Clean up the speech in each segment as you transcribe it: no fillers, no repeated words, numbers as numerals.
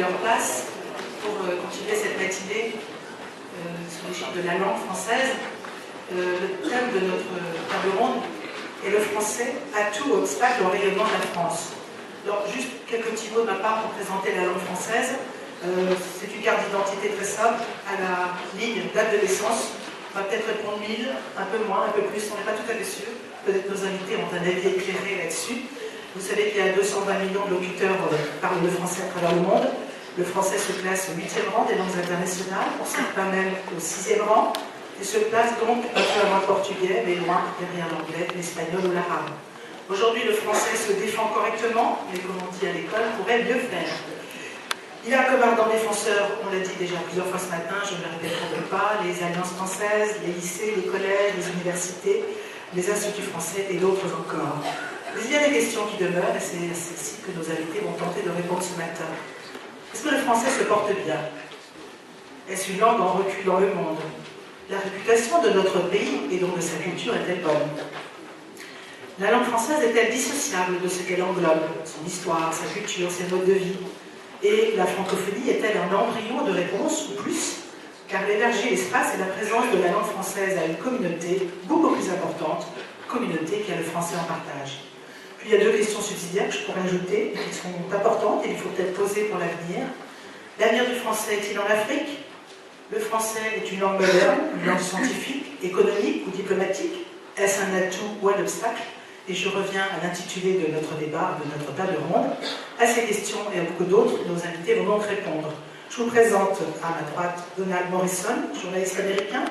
leur place pour continuer cette matinée sous l'égide de la langue française. Le thème de notre table ronde est le français, atout ou obstacle au rayonnement de la France. Alors, juste quelques petits mots de ma part pour présenter la langue française. C'est une carte d'identité très simple, à la ligne date de naissance. On va peut-être répondre 1000, un peu moins, un peu plus, on n'est pas tout à fait sûr. Peut-être nos invités ont un avis éclairé là-dessus. Vous savez qu'il y a 220 millions de locuteurs qui parlent le français à travers le monde. Le français se classe au 8e rang des langues internationales, pour certains même au 6e rang, et se place donc un peu avant le portugais, mais loin derrière l'anglais, l'espagnol ou l'arabe. Aujourd'hui, le français se défend correctement, mais comme on dit à l'école, pourrait mieux faire. Il a comme ardent défenseur, on l'a dit déjà plusieurs fois ce matin, je ne le répéterai pas, les alliances françaises, les lycées, les collèges, les universités, les instituts français et d'autres encore. Mais il y a des questions qui demeurent, et c'est celles-ci que nos invités vont tenter de répondre ce matin. Est-ce que le français se porte bien? Est-ce une langue en recul dans le monde? La réputation de notre pays et donc de sa culture est-elle bonne? La langue française est-elle dissociable de ce qu'elle englobe, son histoire, sa culture, ses modes de vie? Et la francophonie est-elle un embryon de réponse ou plus? Car l'énergie, l'espace et la présence de la langue française à une communauté beaucoup plus importante, communauté qui a le français en partage. Puis il y a deux questions subsidiaires que je pourrais ajouter, qui sont importantes et qu'il faut peut-être poser pour l'avenir. L'avenir du français est-il en Afrique? Le français est une langue moderne, une langue scientifique, économique ou diplomatique? Est-ce un atout ou un obstacle? Et je reviens à l'intitulé de notre débat, de notre table ronde. À ces questions et à beaucoup d'autres, nos invités vont donc répondre. Je vous présente à ma droite Donald Morrison, journaliste américain,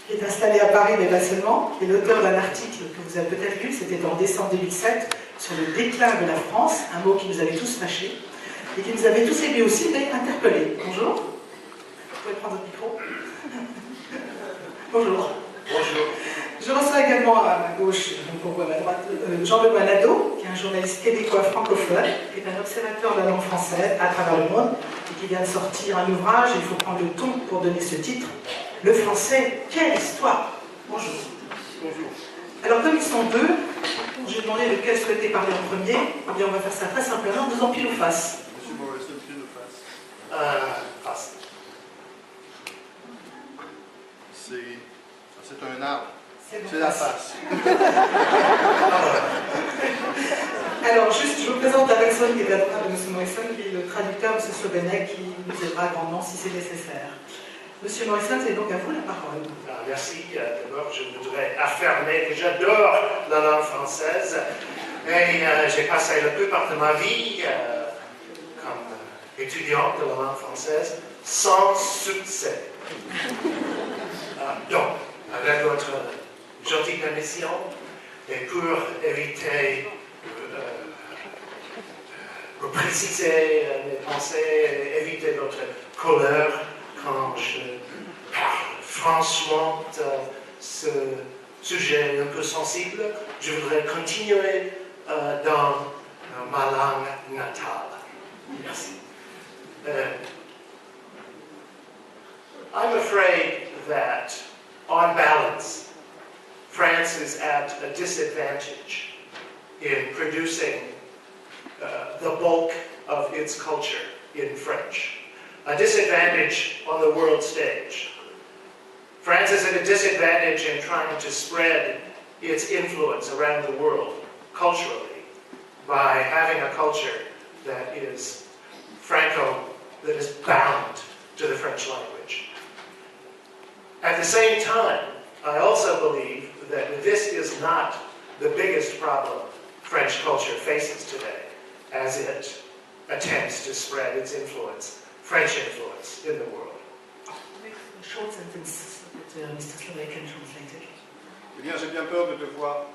qui est installé à Paris, mais pas seulement, et l'auteur d'un article que vous avez peut-être lu, c'était en décembre 2007, sur le déclin de la France, un mot qui nous avait tous fâchés, et qui nous avait tous aimés aussi, mais interpellés. Bonjour. Vous pouvez prendre votre micro. Bonjour. Bonjour. Je reçois également à ma gauche, donc on voit à ma droite, Jean-Benoît Nadeau, qui est un journaliste québécois francophone, qui est un observateur de la langue française à travers le monde, et qui vient de sortir un ouvrage, il faut prendre le ton pour donner ce titre, Le français, quelle histoire? Bonjour. Bonjour. Alors comme ils sont deux, j'ai demandé lequel souhaitait parler en premier, eh bien on va faire ça très simplement, faisons pile ou face. Monsieur Morrison, pile ou face? Face. C'est un arbre. C'est la face. Alors, juste, je vous présente la personne qui est à droite de M. Morrison, qui est le traducteur, M. Sobenek, qui nous aidera grandement si c'est nécessaire. M. Morrison, c'est donc à vous la parole. Merci. D'abord, je voudrais affirmer que j'adore la langue française. Et j'ai passé la plupart de ma vie comme étudiant de la langue française sans succès. Donc, avec votre gentille permission, et pour éviter, pour préciser mes pensées, et éviter votre colère quand je parle franchement de ce sujet un peu sensible, je voudrais continuer dans ma langue natale. Merci. I'm afraid that, on balance, France is at a disadvantage in producing the bulk of its culture in French. A disadvantage on the world stage. France is at a disadvantage in trying to spread its influence around the world culturally by having a culture that is that is bound to the French language. At the same time, I also believe that this is not the biggest problem French culture faces today, as it attempts to spread its influence, French influence, in the world. A short sentence that Mr. Slovak can translate it. Eh bien, j'ai bien peur de devoir...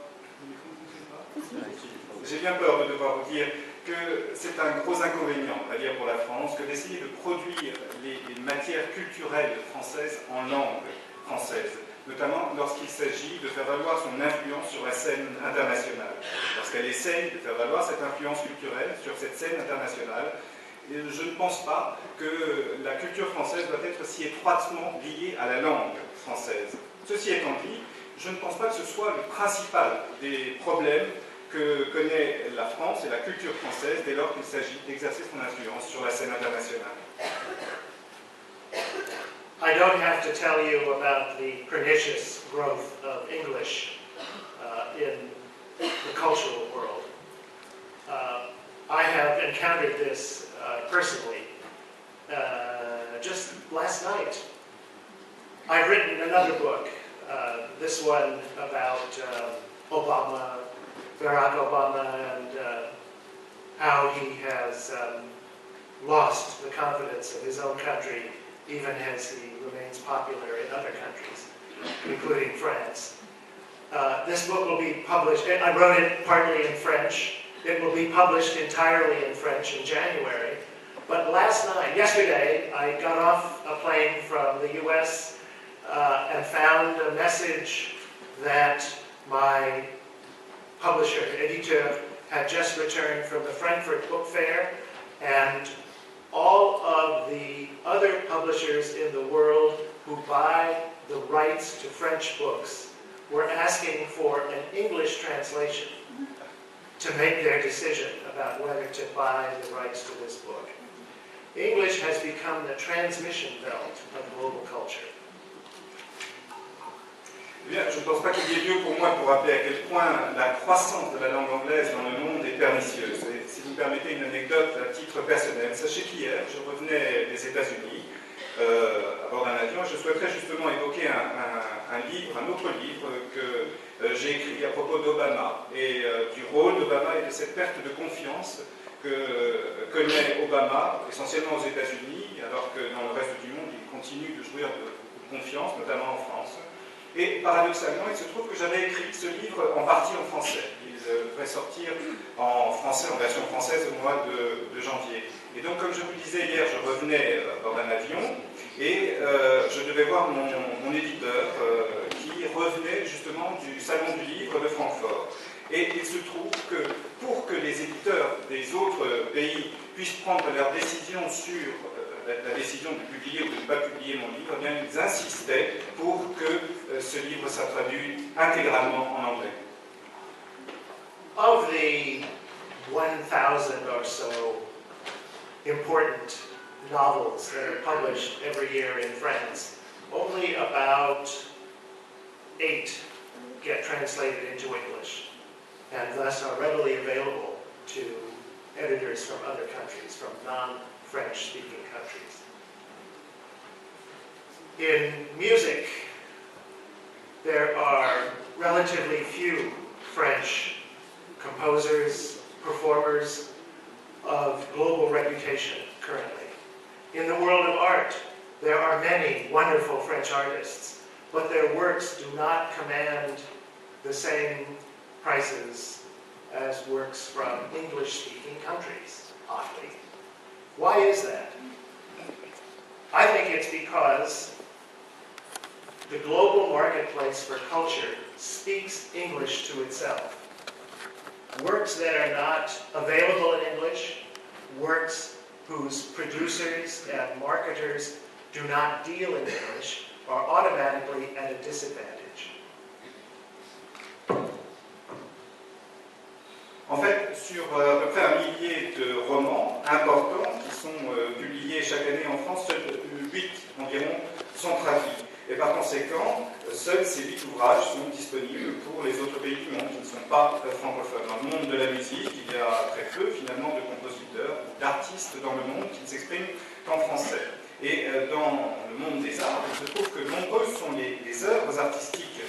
J'ai bien peur de devoir vous dire que c'est un gros inconvénient, c'est-à-dire pour la France, que d'essayer de produire les matières culturelles françaises en langue française, notamment lorsqu'il s'agit de faire valoir son influence sur la scène internationale. Lorsqu'elle essaye de faire valoir cette influence culturelle sur cette scène internationale, et je ne pense pas que la culture française doit être si étroitement liée à la langue française. Ceci étant dit, je ne pense pas que ce soit le principal des problèmes que connaît la France et la culture française dès lors qu'il s'agit d'exercer son influence sur la scène internationale. I don't have to tell you about the pernicious growth of English in the cultural world. I have encountered this personally just last night. I've written another book, this one about Obama, Barack Obama, and how he has lost the confidence of his own country, even as he remains popular in other countries, including France. This book will be published, I wrote it partly in French. It will be published entirely in French in January. But yesterday, I got off a plane from the US and found a message that my publisher, editeur, had just returned from the Frankfurt Book Fair, and all of the other publishers in the world who buy the rights to French books were asking for an English translation to make their decision about whether to buy the rights to this book. English has become the transmission belt of global culture. Bien, je ne pense pas qu'il y ait lieu pour moi pour rappeler à quel point la croissance de la langue anglaise dans le monde est pernicieuse. Et si vous me permettez une anecdote à titre personnel, sachez qu'hier, je revenais des États-Unis à bord d'un avion et je souhaiterais justement évoquer un autre livre que j'ai écrit à propos d'Obama et du rôle d'Obama et de cette perte de confiance que connaît Obama, essentiellement aux États-Unis, alors que dans le reste du monde, il continue de jouir de confiance, notamment en France. Et paradoxalement, il se trouve que j'avais écrit ce livre en partie en français. Il devrait sortir en français, en version française, au mois de janvier. Et donc, comme je vous le disais hier, je revenais dans un avion et je devais voir mon éditeur qui revenait justement du Salon du Livre de Francfort. Et il se trouve que pour que les éditeurs des autres pays puissent prendre leur décision sur la décision de publier ou de ne pas publier mon livre, eh bien, ils insistaient pour que ce livre soit traduit intégralement en anglais. Of the 1,000 or so important novels that are published every year in France, only about 8 get translated into English, and thus are readily available to editors from other countries, from non-French-speaking countries. In music, there are relatively few French composers, performers of global reputation currently. In the world of art, there are many wonderful French artists, but their works do not command the same prices as works from English-speaking countries, oddly. Why is that? I think it's because the global marketplace for culture speaks English to itself. Works that are not available in English, works whose producers and marketers do not deal in English, are automatically at a disadvantage. En fait, sur à peu près 1 millier de romans importants qui sont publiés chaque année en France, seuls 8 environ sont traduits. Et par conséquent, seuls ces 8 ouvrages sont disponibles pour les autres pays du monde qui ne sont pas francophones. Dans le monde de la musique, il y a très peu finalement de compositeurs ou d'artistes dans le monde qui ne s'expriment qu'en français. Et dans le monde des arts, il se trouve que nombreuses sont les œuvres artistiques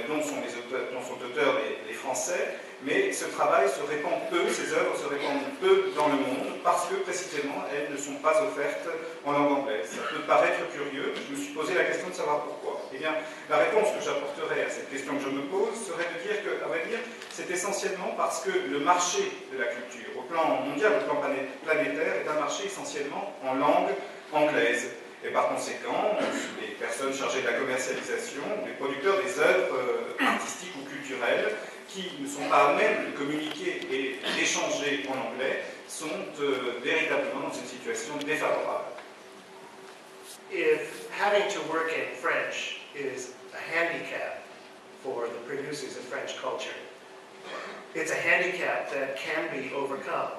dont sont auteurs les Français, mais ce travail se répand peu, ces œuvres se répandent peu dans le monde parce que précisément elles ne sont pas offertes en langue anglaise. Ça peut paraître curieux, je me suis posé la question de savoir pourquoi. Eh bien, la réponse que j'apporterai à cette question que je me pose serait de dire que, à vrai dire, c'est essentiellement parce que le marché de la culture, au plan mondial, au plan planétaire, est un marché essentiellement en langue anglaise. Et par conséquent, les personnes chargées de la commercialisation, les producteurs des œuvres artistiques ou culturelles, qui ne sont pas eux-mêmes de communiquer et d'échanger en anglais, sont véritablement dans une situation défavorable. If having to work in French is a handicap for the producers of French culture, It's a handicap that can be overcome.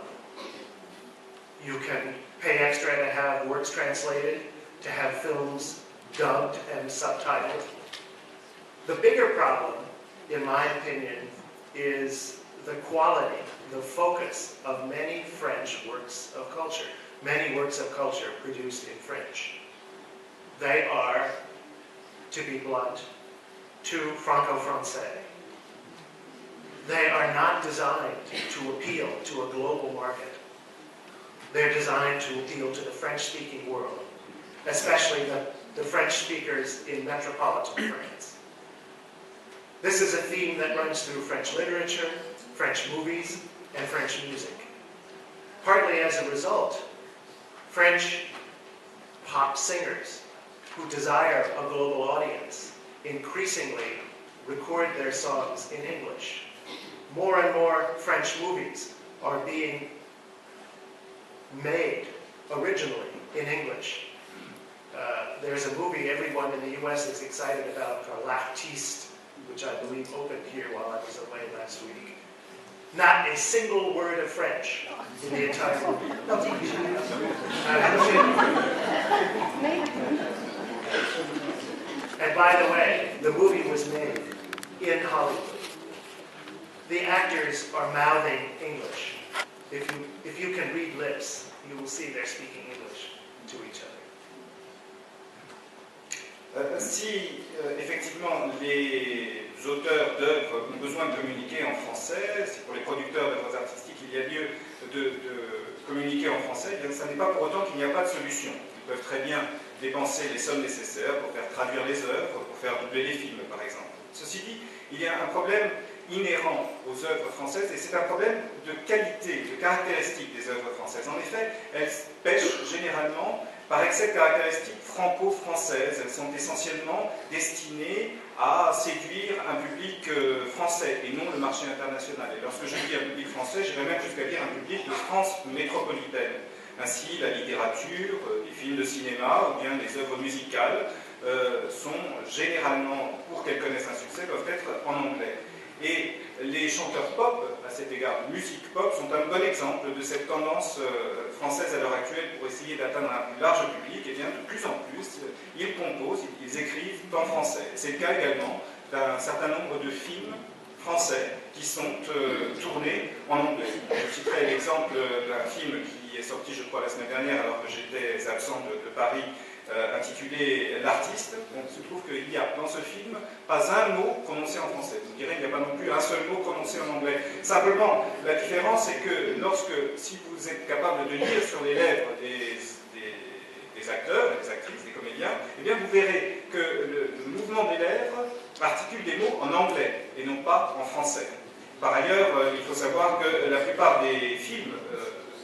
You can pay extra to have works translated, to have films dubbed and subtitled. The bigger problem, in my opinion, is the quality, the focus of many French works of culture. Many works of culture produced in French. They are, to be blunt, too Franco-Francais. They are not designed to appeal to a global market. They're designed to appeal to the French-speaking world, especially the French speakers in metropolitan France. This is a theme that runs through French literature, French movies, and French music. Partly as a result, French pop singers who desire a global audience increasingly record their songs in English. More and more French movies are being made originally in English. There's a movie everyone in the US is excited about called L'Artiste, which I believe opened here while I was away last week. Not a single word of French in the entire movie. And by the way, the movie was made in Hollywood. The actors are mouthing English. If you can read lips, you will see they're speaking English to each other. Si effectivement les auteurs d'œuvres ont besoin de communiquer en français, si pour les producteurs d'œuvres artistiques il y a lieu de communiquer en français, eh bien, ça n'est pas pour autant qu'il n'y a pas de solution. Ils peuvent très bien dépenser les sommes nécessaires pour faire traduire les œuvres, pour faire doubler les films par exemple. Ceci dit, il y a un problème inhérent aux œuvres françaises et c'est un problème de qualité, de caractéristiques des œuvres françaises. En effet, elles pêchent généralement par excès de caractéristiques franco-françaises. Elles sont essentiellement destinées à séduire un public français et non le marché international. Et lorsque je dis un public français, j'irais même jusqu'à dire un public de France métropolitaine. Ainsi, la littérature, les films de cinéma ou bien les œuvres musicales sont généralement, pour qu'elles connaissent un succès, doivent être en anglais. Et les chanteurs pop, à cet égard, musique pop, sont un bon exemple de cette tendance française à l'heure actuelle pour essayer d'atteindre un plus large public. Et bien, de plus en plus, ils composent, ils écrivent en français. C'est le cas également d'un certain nombre de films français qui sont tournés en anglais. Je citerai l'exemple d'un film qui est sorti, je crois, la semaine dernière, alors que j'étais absent de Paris, intitulé L'Artiste. Il se trouve qu'il n'y a dans ce film pas un mot prononcé en français. Vous direz qu'il n'y a pas non plus un seul mot prononcé en anglais. Simplement, la différence c'est que si vous êtes capable de lire sur les lèvres des acteurs, des actrices, des comédiens, eh bien vous verrez que le mouvement des lèvres articule des mots en anglais et non pas en français. Par ailleurs, il faut savoir que la plupart des films,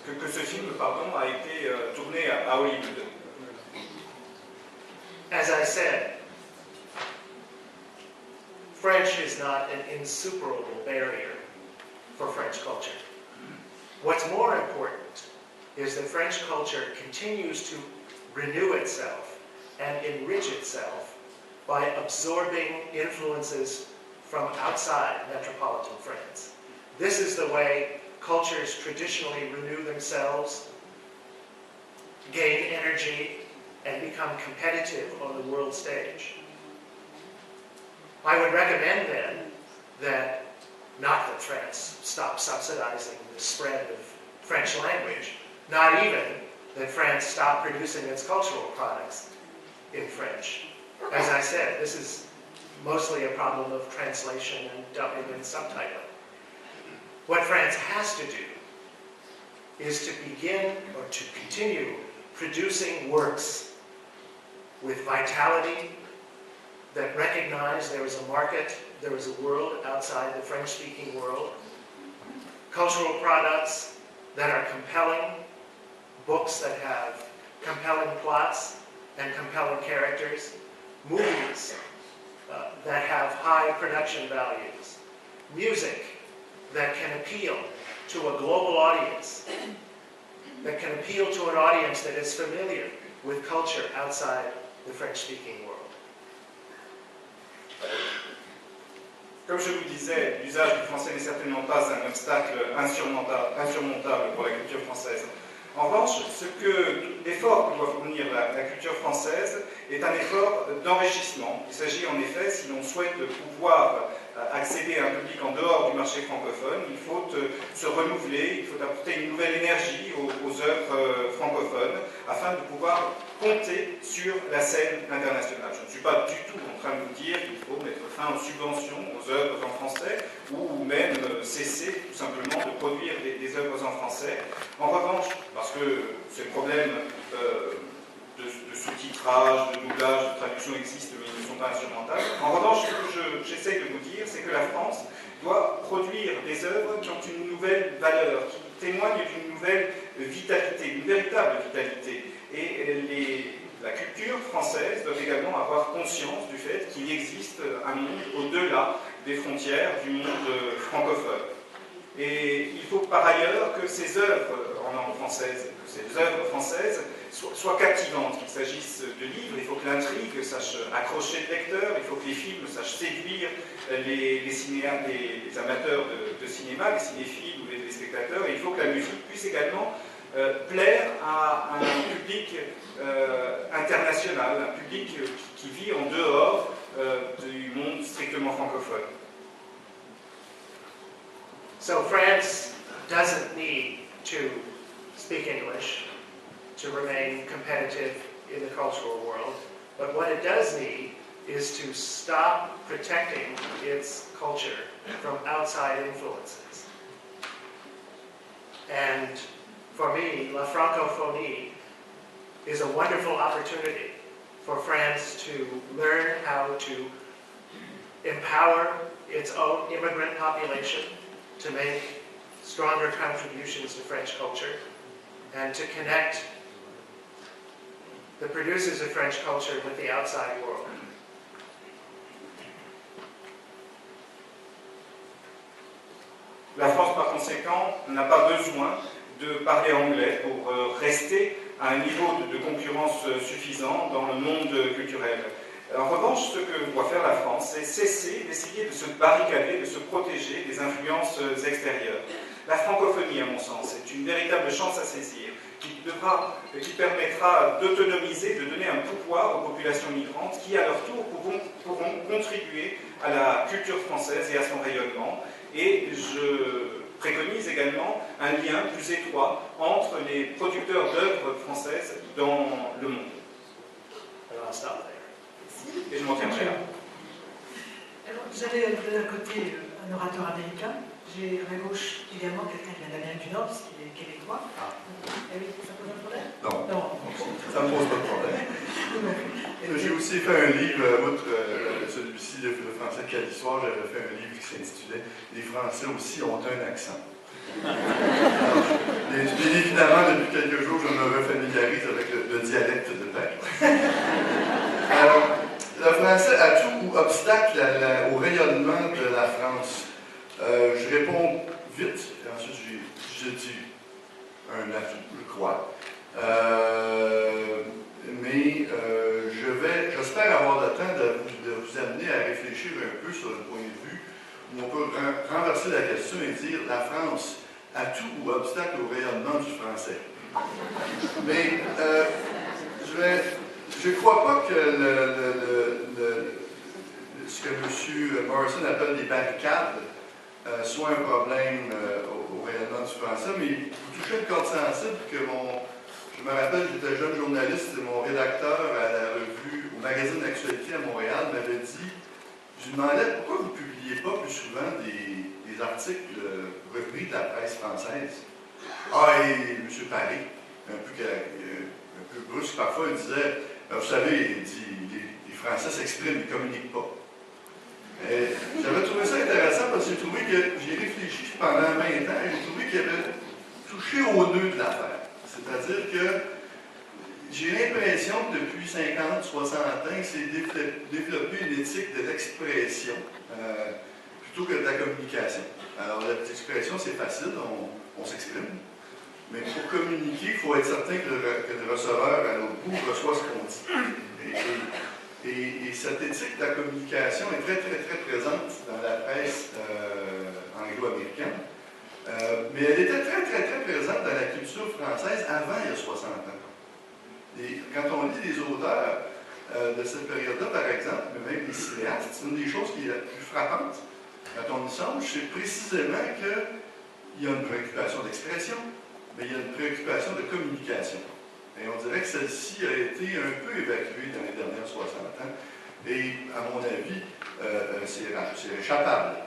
que ce film a été tourné à Hollywood. As I said, French is not an insuperable barrier for French culture. What's more important is that French culture continues to renew itself and enrich itself by absorbing influences from outside metropolitan France. This is the way cultures traditionally renew themselves, gain energy, and become competitive on the world stage. I would recommend then that, not that France stop subsidizing the spread of French language, not even that France stop producing its cultural products in French. As I said, this is mostly a problem of translation and dubbing and subtitling. What France has to do is to begin or to continue producing works with vitality that recognize there is a market, there is a world outside the French-speaking world, cultural products that are compelling, books that have compelling plots and compelling characters, movies that have high production values, music that can appeal to a global audience, that can appeal to an audience that is familiar with culture outside the French-speaking world. Comme je vous disais, l'usage du français n'est certainement pas un obstacle insurmontable pour la culture française. En revanche, l'effort que doit fournir la culture française est un effort d'enrichissement. Il s'agit en effet, si l'on souhaite pouvoir accéder à un public en dehors du marché francophone, il faut se renouveler, il faut apporter une nouvelle énergie aux œuvres francophones afin de pouvoir compter sur la scène internationale. Je ne suis pas du tout en train de vous dire qu'il faut mettre fin aux subventions aux œuvres en français ou même cesser tout simplement de produire des œuvres en français. En revanche, parce que ces problèmes de sous-titrage, de doublage, de traduction existent, mais ils ne sont pas insurmontables. En revanche, ce que j'essaie de vous dire, c'est que la France doit produire des œuvres qui ont une nouvelle valeur, qui témoignent d'une nouvelle vitalité, une véritable vitalité. Et la culture française doit également avoir conscience du fait qu'il existe un monde au-delà des frontières du monde francophone. Et il faut par ailleurs que ces œuvres en langue française, que ces œuvres françaises soient captivantes, qu'il s'agisse de livres, il faut que l'intrigue sache accrocher le lecteur, il faut que les films sachent séduire les amateurs de cinéma, les cinéphiles ou les spectateurs, et il faut que la musique puisse également plaire à un public international, un public qui vit en dehors du monde strictement francophone. So France doesn't need to speak English to remain competitive in the cultural world, but what it does need is to stop protecting its culture from outside influences. And for me, La Francophonie is a wonderful opportunity for France to learn how to empower its own immigrant population, to make stronger contributions to French culture, and to connect the producers of French culture with the outside world. La France, par conséquent, n'a pas besoin de parler anglais pour rester à un niveau de concurrence suffisant dans le monde culturel. En revanche, ce que doit faire la France, c'est cesser d'essayer de se barricader, de se protéger des influences extérieures. La francophonie, à mon sens, est une véritable chance à saisir, qui permettra d'autonomiser, de donner un pouvoir aux populations migrantes qui, à leur tour, pourront contribuer à la culture française et à son rayonnement. Et je préconise également un lien plus étroit entre les producteurs d'œuvres françaises dans le monde. Alors, stop there. Et je m'en tiendrai là. Alors, j'avais d'un côté un orateur américain, j'ai à ma gauche également quelqu'un qui vient d'Amérique du Nord, qui est québécois. Eh oui, ça pose un problème? Non, Non. ça ne pose pas de problème. J'ai aussi fait un livre, outre celui-ci, le français de quelle histoire, j'avais fait un livre qui s'intitulait « Les Français aussi ont un accent ». Bien évidemment, depuis quelques jours, je me refamiliarise avec le dialecte de Paris. Le français atout ou obstacle au rayonnement de la France. Je réponds vite, et ensuite je dis un atout, je crois. Mais j'espère avoir le temps de vous amener à réfléchir un peu sur le point de vue où on peut renverser la question et dire la France atout ou obstacle au rayonnement du français. Mais je ne crois pas que ce que M. Morrison appelle des barricades soit un problème au rayonnement du français, mais vous touchez le corde sensible que je me rappelle, j'étais jeune journaliste, mon rédacteur à la revue, au magazine d'actualité à Montréal, m'avait dit, je lui demandais pourquoi vous ne publiez pas plus souvent des articles repris de la presse française. Ah, et M. Paris, un peu brusque parfois, il disait, vous savez, il dit, les Français s'expriment, ils ne communiquent pas. J'avais trouvé ça intéressant parce que j'ai trouvé que j'ai réfléchi pendant 20 ans et j'ai trouvé qu'il avait touché au nœud de l'affaire. C'est-à-dire que j'ai l'impression que depuis 50, 60 ans, c'est développé une éthique de l'expression plutôt que de la communication. Alors, l'expression, c'est facile, on s'exprime. Mais pour communiquer, il faut être certain que le receveur à l'autre bout reçoit ce qu'on dit. Et cette éthique de la communication est très, très, très présente dans la presse anglo-américaine. Mais elle était très, très, très présente dans la culture française avant il y a 60 ans. Et quand on lit les auteurs de cette période-là, par exemple, mais même les cinéastes, c'est une des choses qui est la plus frappante quand on y songe, c'est précisément qu'il y a une préoccupation d'expression, mais il y a une préoccupation de communication. Et on dirait que celle-ci a été un peu évacuée dans les dernières 60 ans. Et, à mon avis, c'est réchappable.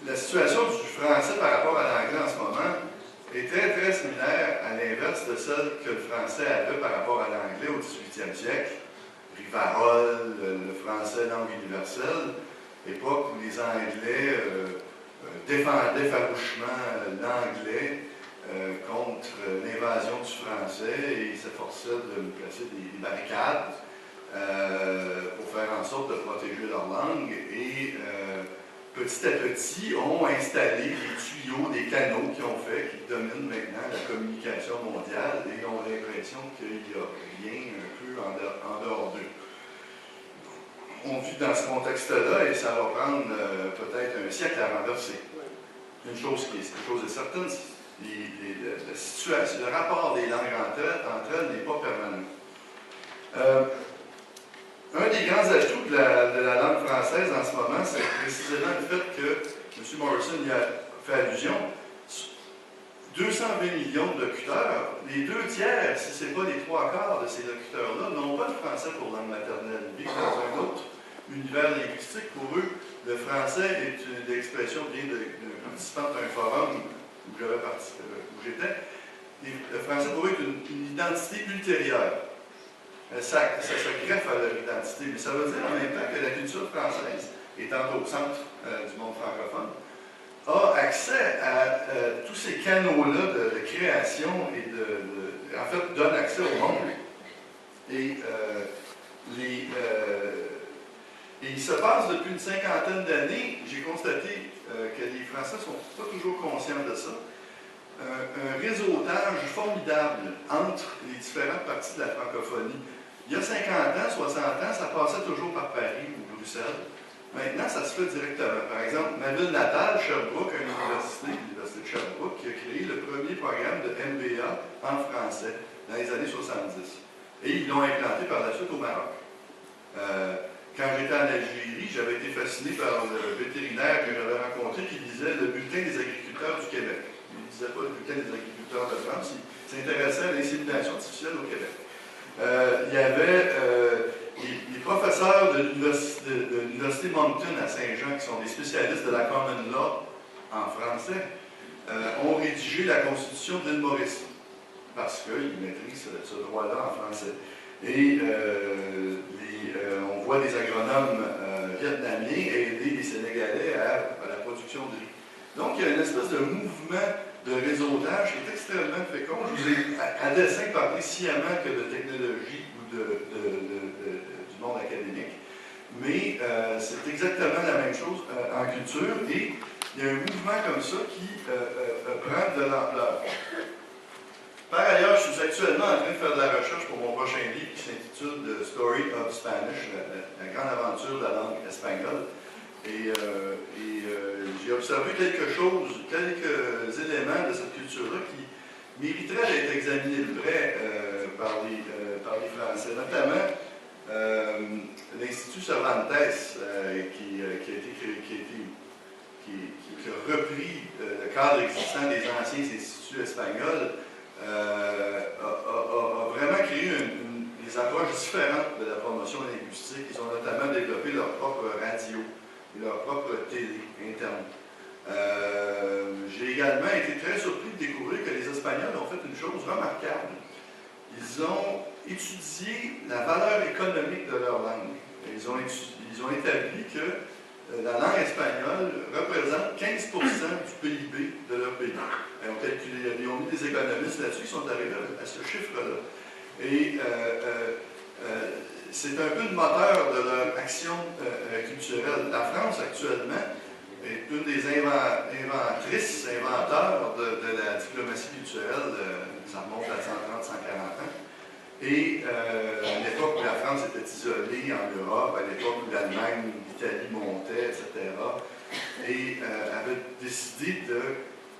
La situation du français par rapport à l'anglais en ce moment est très, très similaire à l'inverse de celle que le français avait par rapport à l'anglais au 18e siècle. Rivarol, le français langue universelle, époque où les Anglais défendaient farouchement l'anglais contre l'invasion du français et s'efforçaient de placer des barricades pour faire en sorte de protéger leur langue et petit à petit ont installé des tuyaux, des canaux qui ont fait, qui dominent maintenant la communication mondiale et ont l'impression qu'il n'y a rien un peu en dehors d'eux. On vit dans ce contexte-là et ça va prendre peut-être un siècle à renverser. Une chose est certaine, la situation, le rapport des langues entre elles n'est pas permanent. Un des grands atouts de la langue française en ce moment, c'est précisément le fait que M. Morrison y a fait allusion. 220 millions de locuteurs, les 2 tiers, si ce n'est pas les 3 quarts de ces locuteurs-là, n'ont pas de français pour langue maternelle. Ils vivent dans un autre univers linguistique. Pour eux, le français est une expression bien de participant d'un forum où j'étais. Le français, pour eux, est une identité ultérieure. Ça se greffe à leur identité, mais ça veut dire en même temps que la culture française, étant au centre du monde francophone, a accès à tous ces canaux-là de création et en fait, donne accès au monde. Et il se passe depuis une cinquantaine d'années, j'ai constaté que les Français ne sont pas toujours conscients de ça, un réseautage formidable entre les différentes parties de la francophonie. Il y a 50 ans, 60 ans, ça passait toujours par Paris ou Bruxelles. Maintenant, ça se fait directement. Par exemple, ma ville natale, Sherbrooke, l'université de Sherbrooke, qui a créé le premier programme de MBA en français dans les années 70. Et ils l'ont implanté par la suite au Maroc. Quand j'étais en Algérie, j'avais été fasciné par le vétérinaire que j'avais rencontré qui disait le bulletin des agriculteurs du Québec. Il ne disait pas le bulletin des agriculteurs de France, il s'intéressait à l'insémination artificielle au Québec. Il y avait les professeurs de l'Université Moncton à Saint-Jean, qui sont des spécialistes de la common law en français, ont rédigé la Constitution d'Île Maurice, parce qu'ils maîtrisent ce droit-là en français. Et on voit des agronomes vietnamiens aider les Sénégalais à la production de riz. Donc, il y a une espèce de mouvement de réseautage qui est extrêmement fécond. Je vous ai à dessein parlé sciemment que de technologie ou du monde académique, mais c'est exactement la même chose en culture et il y a un mouvement comme ça qui prend de l'ampleur. Par ailleurs, je suis actuellement en train de faire de la recherche pour mon prochain livre qui s'intitule The Story of Spanish, la grande aventure de la langue espagnole. Et j'ai observé quelques éléments de cette culture-là qui mériteraient d'être examinés de près par les Français, notamment l'Institut Cervantes qui a repris le cadre existant des anciens instituts espagnols, a vraiment créé des approches différentes de la promotion linguistique. Ils ont notamment développé leur propre radio et leur propre télé interne. J'ai également été très surpris de découvrir que les Espagnols ont fait une chose remarquable. Ils ont étudié la valeur économique de leur langue. Ils ont établi que la langue espagnole représente 15% du PIB de leur pays. Ils ont calculé, ils ont mis des économistes là-dessus, ils sont arrivés à ce chiffre-là. Et c'est un peu le moteur de leur action culturelle. La France, actuellement, est une des inventrices, inventeurs de la diplomatie culturelle. Ça remonte à 130-140 ans. Et à l'époque où la France était isolée en Europe, à l'époque où l'Allemagne, l'Italie montaient, etc., et avait décidé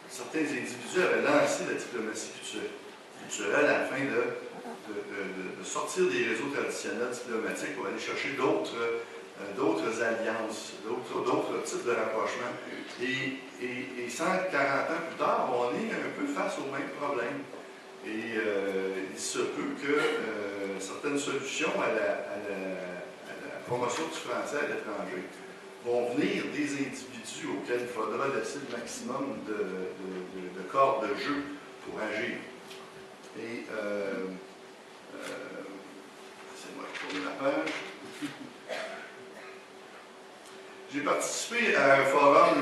certains individus avaient lancé la diplomatie culturelle afin de sortir des réseaux traditionnels diplomatiques pour aller chercher d'autres alliances, d'autres types de rapprochements. Et 140 ans plus tard, on est un peu face au même problème. Et il se peut que certaines solutions à la promotion du français à l'étranger vont venir des individus auxquels il faudra laisser le maximum de corps de jeu pour agir. Et c'est moi qui tourne la page. J'ai participé à un forum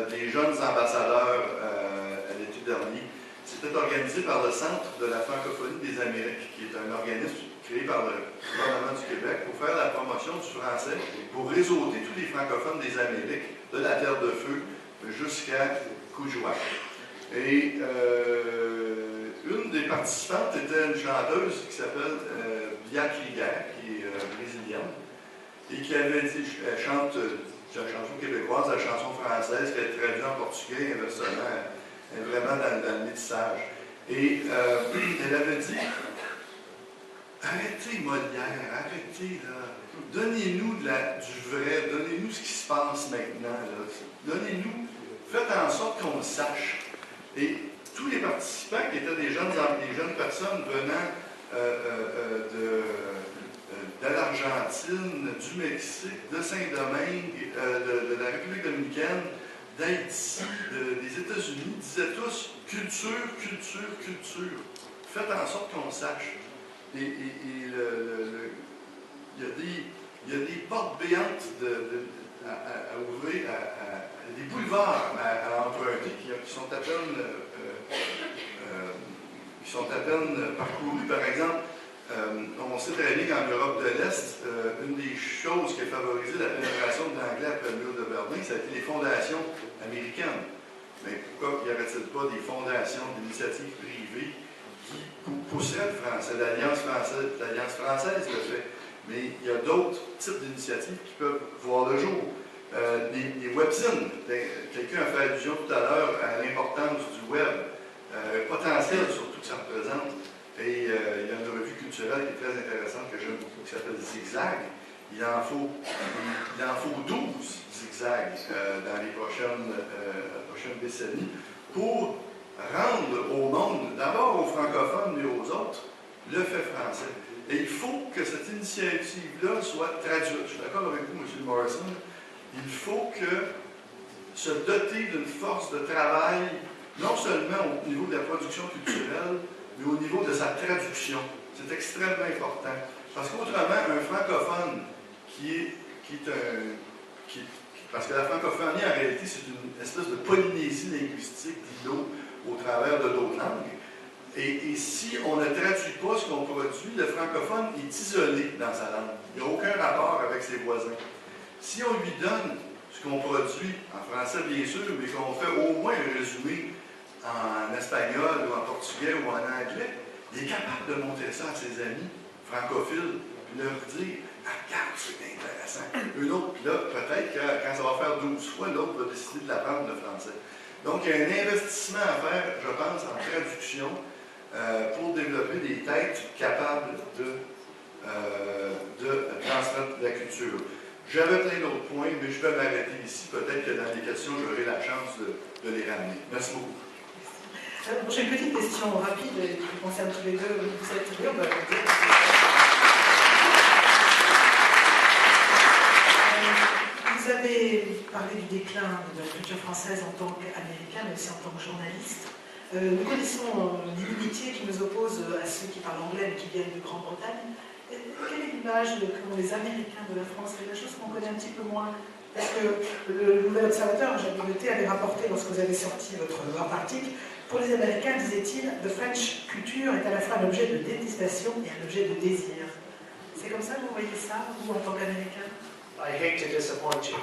des jeunes ambassadeurs à l'été dernier. C'était organisé par le Centre de la francophonie des Amériques, qui est un organisme créé par le gouvernement du Québec pour faire la promotion du français, pour réseauter tous les francophones des Amériques, de la Terre de Feu jusqu'à Kuujjuaq. Et une des participantes était une chanteuse qui s'appelle Bia Krieger, qui est brésilienne, et qui avait dit, elle chante la chanson québécoise, la chanson française, qui est traduite en portugais, inversement, elle est vraiment dans le métissage. Et elle avait dit, arrêtez Molière, arrêtez, là. Donnez-nous du vrai, donnez-nous ce qui se passe maintenant, là. Donnez-nous, faites en sorte qu'on le sache. Et tous les participants qui étaient des jeunes personnes venant de l'Argentine, du Mexique, de Saint-Domingue, de la République dominicaine, d'Haïti, des États-Unis, disaient tous culture, culture, culture. Faites en sorte qu'on le sache. Et il y a des portes béantes à ouvrir, des boulevards à emprunter qui sont à peine parcourus. Par exemple, on sait très bien qu'en Europe de l'Est, une des choses qui a favorisé la pénétration de l'anglais après le mur de Berlin, ça a été les fondations américaines. Mais pourquoi n'y aurait-il pas des fondations, d'initiatives privées qui pousseraient le français? L'Alliance française le fait. Mais il y a d'autres types d'initiatives qui peuvent voir le jour. Les webzines, quelqu'un a fait allusion tout à l'heure à l'importance du web, potentiel surtout que ça représente. Et il y a une revue culturelle qui est très intéressante que j'aime beaucoup, qui s'appelle Zigzag. Il en faut 12 zigzags dans les prochaines décennies pour rendre au monde, d'abord aux francophones mais aux autres, le fait français. Et il faut que cette initiative-là soit traduite. Je suis d'accord avec vous, M. Morrison. Il faut se doter d'une force de travail, non seulement au niveau de la production culturelle, mais au niveau de sa traduction. C'est extrêmement important. Parce qu'autrement, un francophone parce que la francophonie, en réalité, c'est une espèce de polynésie linguistique d'îlots au travers de d'autres langues. Et si on ne traduit pas ce qu'on produit, le francophone est isolé dans sa langue. Il n'y a aucun rapport avec ses voisins. Si on lui donne ce qu'on produit, en français bien sûr, mais qu'on fait au moins un résumé en espagnol ou en portugais ou en anglais, il est capable de montrer ça à ses amis francophiles, puis leur dire « regarde, c'est intéressant ». Eux autres, puis là, peut-être que quand ça va faire 12 fois, l'autre va décider de l'apprendre le français. Donc, il y a un investissement à faire, je pense, en traduction pour développer des têtes capables de transmettre la culture. J'avais plein d'autres points, mais je vais m'arrêter ici. Peut-être que dans les questions, j'aurai la chance de les ramener. Merci beaucoup. J'ai une petite question rapide qui vous concerne tous les deux. Vous êtes bien, on va arrêter. Vous avez parlé du déclin de la culture française en tant qu'américain, mais aussi en tant que journaliste. Nous connaissons l'inimitié qui nous oppose à ceux qui parlent anglais mais qui viennent de Grande-Bretagne. Quelle est l'image qu'ont les Américains de la France? C'est quelque chose qu'on connaît un petit peu moins. Parce que le Nouvel Observateur, j'avais noté, avait rapporté, lorsque vous avez sorti votre article, pour les Américains, disait-il, the French culture est à la fois un objet de détestation et un objet de désir. C'est comme ça que vous voyez ça, vous, en tant qu'Américain? I hate to disappoint you,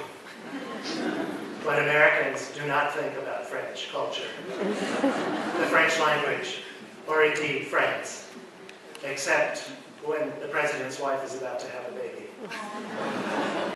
but Americans do not think about French culture, the French language, or indeed France, except when the president's wife is about to have a baby.